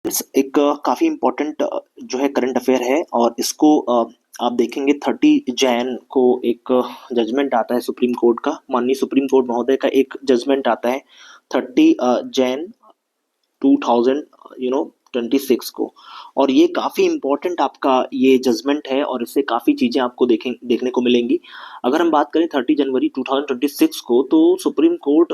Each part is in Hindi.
एक काफ़ी इम्पोर्टेंट जो है करंट अफेयर है और इसको आप देखेंगे 30 जैन को एक जजमेंट आता है सुप्रीम कोर्ट का। माननीय सुप्रीम कोर्ट महोदय का एक जजमेंट आता है 30 जैन 2000 26 को। और ये काफ़ी इम्पोर्टेंट आपका ये जजमेंट है और इससे काफ़ी चीज़ें आपको देखने को मिलेंगी। अगर हम बात करें 30 जनवरी 2026 को, तो सुप्रीम कोर्ट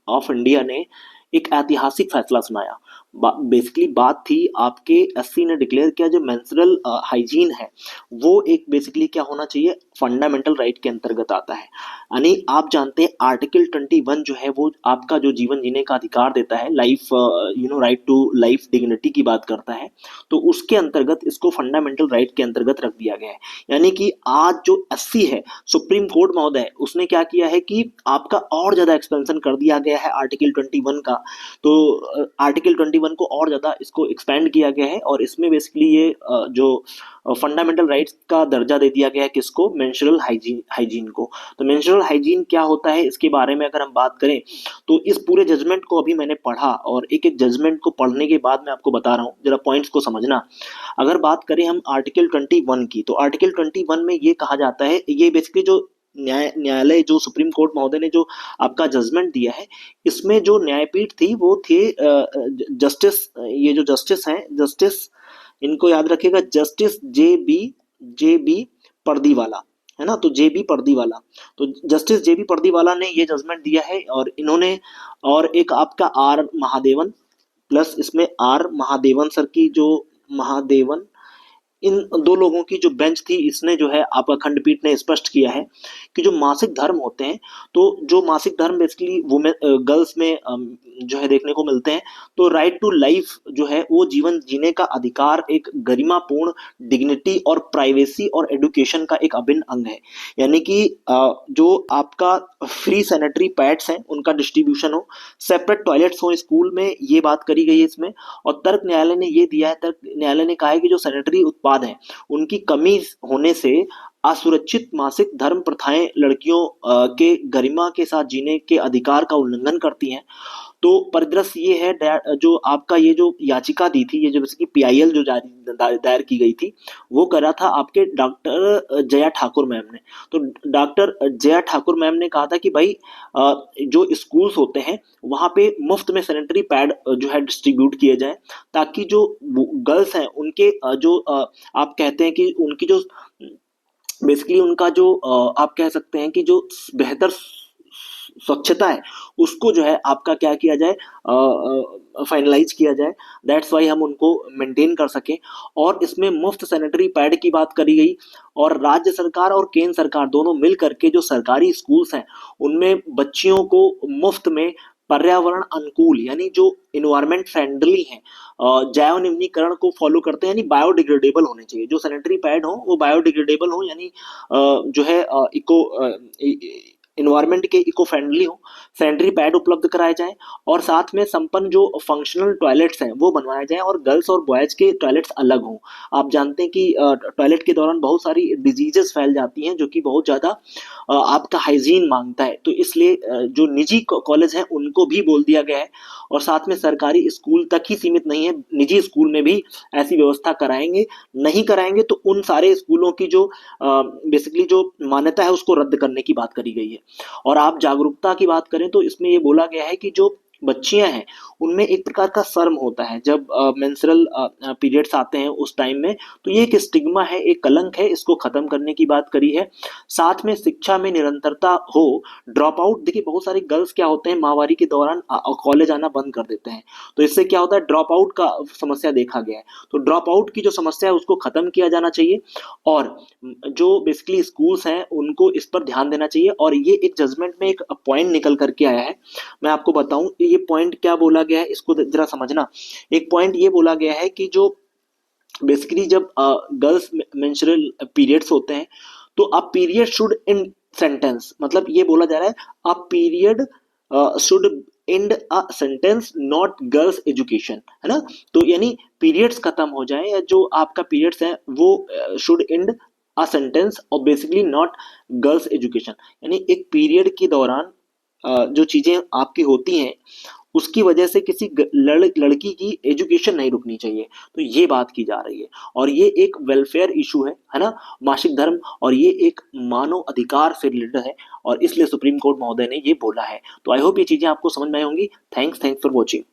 ऑफ इंडिया ने एक ऐतिहासिक फैसला सुनाया। बेसिकली बात थी आपके एससी ने डिक्लेयर किया जो मेंस्ट्रुअल हाइजीन है वो एक बेसिकली क्या होना चाहिए, फंडामेंटल राइट के अंतर्गत आता है। यानी आप जानते हैं आर्टिकल 21 जो है वो आपका जो जीवन जीने का अधिकार देता है, life right to life dignity की बात करता है। तो उसके अंतर्गत इसको फंडामेंटल राइट के अंतर्गत रख दिया गया है। यानी कि आज जो एससी है, सुप्रीम कोर्ट महोदय उसने क्या किया है कि आपका और ज्यादा एक्सपेंशन कर दिया गया है आर्टिकल 21 का। तो आर्टिकल 21 को और ज्यादा इसको एक्सपेंड किया गया है और इसमें बेसिकली ये जो फंडामेंटल राइट्स का दर्जा दे दिया गया है किसको, मेंस्ट्रुअल हाइजीन को। तो मेंस्ट्रुअल हाइजीन क्या होता है इसके बारे में अगर हम बात करें तो इस पूरे जजमेंट को अभी मैंने पढ़ा और एक एक जजमेंट को पढ़ने के बाद मैं आपको बता रहा हूँ, जरा पॉइंट्स को समझना। अगर बात करें हम आर्टिकल 21 की, तो आर्टिकल 21 में ये कहा जाता है, ये बेसिकली जो न्यायालय जो सुप्रीम कोर्ट महोदय ने जो आपका जजमेंट दिया है, इसमें जो न्यायपीठ थी वो थे जस्टिस, ये जो जस्टिस हैं, जस्टिस इनको याद रखिएगा, जस्टिस जे बी पर्दीवाला, है ना। तो जे बी पर्दीवाला, तो जस्टिस जे बी पर्दीवाला ने ये जजमेंट दिया है और इन्होंने, और एक आपका आर महादेवन, प्लस इसमें आर महादेवन सर की जो महादेवन, इन दो लोगों की जो बेंच थी, इसने जो है आपका खंडपीठ ने स्पष्ट किया है कि जो मासिक धर्म होते हैं, तो जो मासिक धर्म बेसिकली वुमेन गर्ल्स में जो है देखने को मिलते हैं, तो राइट टू लाइफ जो है वो जीवन जीने का अधिकार एक गरिमापूर्ण डिग्निटी और प्राइवेसी और एडुकेशन का एक अभिन्न अंग है। यानी कि जो आपका फ्री सैनिटरी पैड्स हैं उनका डिस्ट्रीब्यूशन हो, सेपरेट टॉयलेट्स हो स्कूल में, ये बात करी गई है इसमें। और तर्क न्यायालय ने ये दिया है, तर्क न्यायालय ने कहा है कि जो सैनिटरी उत्पाद हैं उनकी कमी होने से असुरक्षित मासिक धर्म प्रथाएं लड़कियों के गरिमा के साथ जीने के अधिकार का उल्लंघन करती हैं। तो परिदृश्य ये है, जो आपका ये जो याचिका दी थी, ये जो जैसे कि पीआईएल जो दायर की गई थी, वो करा था आपके डॉक्टर जया ठाकुर मैम ने। तो डॉक्टर जया ठाकुर मैम ने कहा था कि भाई जो स्कूल्स होते हैं वहाँ पे मुफ्त में सैनिटरी पैड जो है डिस्ट्रीब्यूट किए जाए, ताकि जो गर्ल्स हैं उनके जो आप कहते हैं कि उनकी जो बेसिकली उनका जो आप कह सकते हैं कि जो बेहतर स्वच्छता है उसको जो है आपका क्या किया जाए, फाइनलाइज किया जाए। दैट्स वाई हम उनको मेंटेन कर सकें। और इसमें मुफ्त सैनिटरी पैड की बात करी गई और राज्य सरकार और केंद्र सरकार दोनों मिल करके जो सरकारी स्कूल्स हैं उनमें बच्चियों को मुफ्त में पर्यावरण अनुकूल, यानी जो इन्वायरमेंट फ्रेंडली है, जैव निम्नीकरण को फॉलो करते हैं, यानी बायोडिग्रेडेबल होने चाहिए। जो सैनिटरी पैड हो वो बायोडिग्रेडेबल हो, यानी जो है इको इन्वायरमेंट के इको फ्रेंडली हो, सैनिटरी पैड उपलब्ध कराए जाएं और साथ में संपन्न जो फंक्शनल टॉयलेट्स हैं वो बनवाए जाएं और गर्ल्स और बॉयज के टॉयलेट्स अलग हों। आप जानते हैं कि टॉयलेट के दौरान बहुत सारी डिजीजेस फैल जाती हैं जो कि बहुत ज़्यादा आपका हाइजीन मांगता है। तो इसलिए जो निजी कॉलेज हैं उनको भी बोल दिया गया है और साथ में सरकारी स्कूल तक ही सीमित नहीं है, निजी स्कूल में भी ऐसी व्यवस्था कराएंगे। नहीं कराएंगे तो उन सारे स्कूलों की जो बेसिकली जो मान्यता है उसको रद्द करने की बात करी गई है। और आप जागरूकता की बात करें तो इसमें ये बोला गया है कि जो बच्चियां हैं उनमें एक प्रकार का शर्म होता है जब मेंस्ट्रुअल पीरियड्स आते हैं उस टाइम में, तो ये एक स्टिग्मा है, एक कलंक है, इसको खत्म करने की बात करी है। साथ में शिक्षा में निरंतरता हो, ड्रॉप आउट, देखिए बहुत सारी गर्ल्स क्या होते हैं माहवारी के दौरान कॉलेज आना बंद कर देते हैं, तो इससे क्या होता है, ड्रॉप आउट का समस्या देखा गया है। तो ड्रॉप आउट की जो समस्या है उसको खत्म किया जाना चाहिए और जो बेसिकली स्कूल्स हैं उनको इस पर ध्यान देना चाहिए। और ये एक जजमेंट में एक पॉइंट निकल करके आया है, मैं आपको बताऊं ये पॉइंट क्या बोला गया है, इसको जरा समझना। एक पॉइंट ये बोला गया है कि जो बेसिकली जब गर्ल्स मेंस्ट्रुअल पीरियड्स होते हैं तो a period should and sentence, मतलब ये बोला जा रहा है a period should and a sentence not girls education, है ना। तो यानी पीरियड्स खत्म हो जाए या जो आपका पीरियड्स है वो शुड एंड अ सेंटेंस और बेसिकली नॉट गर्ल्स एजुकेशन, यानी एक पीरियड के दौरान जो चीजें आपकी होती हैं उसकी वजह से किसी लड़की की एजुकेशन नहीं रुकनी चाहिए। तो ये बात की जा रही है और ये एक वेलफेयर इशू है ना, मासिक धर्म, और ये एक मानव अधिकार से रिलेटेड है और इसलिए सुप्रीम कोर्ट महोदय ने ये बोला है। तो आई होप ये चीजें आपको समझ में आई होंगी। Thanks for watching.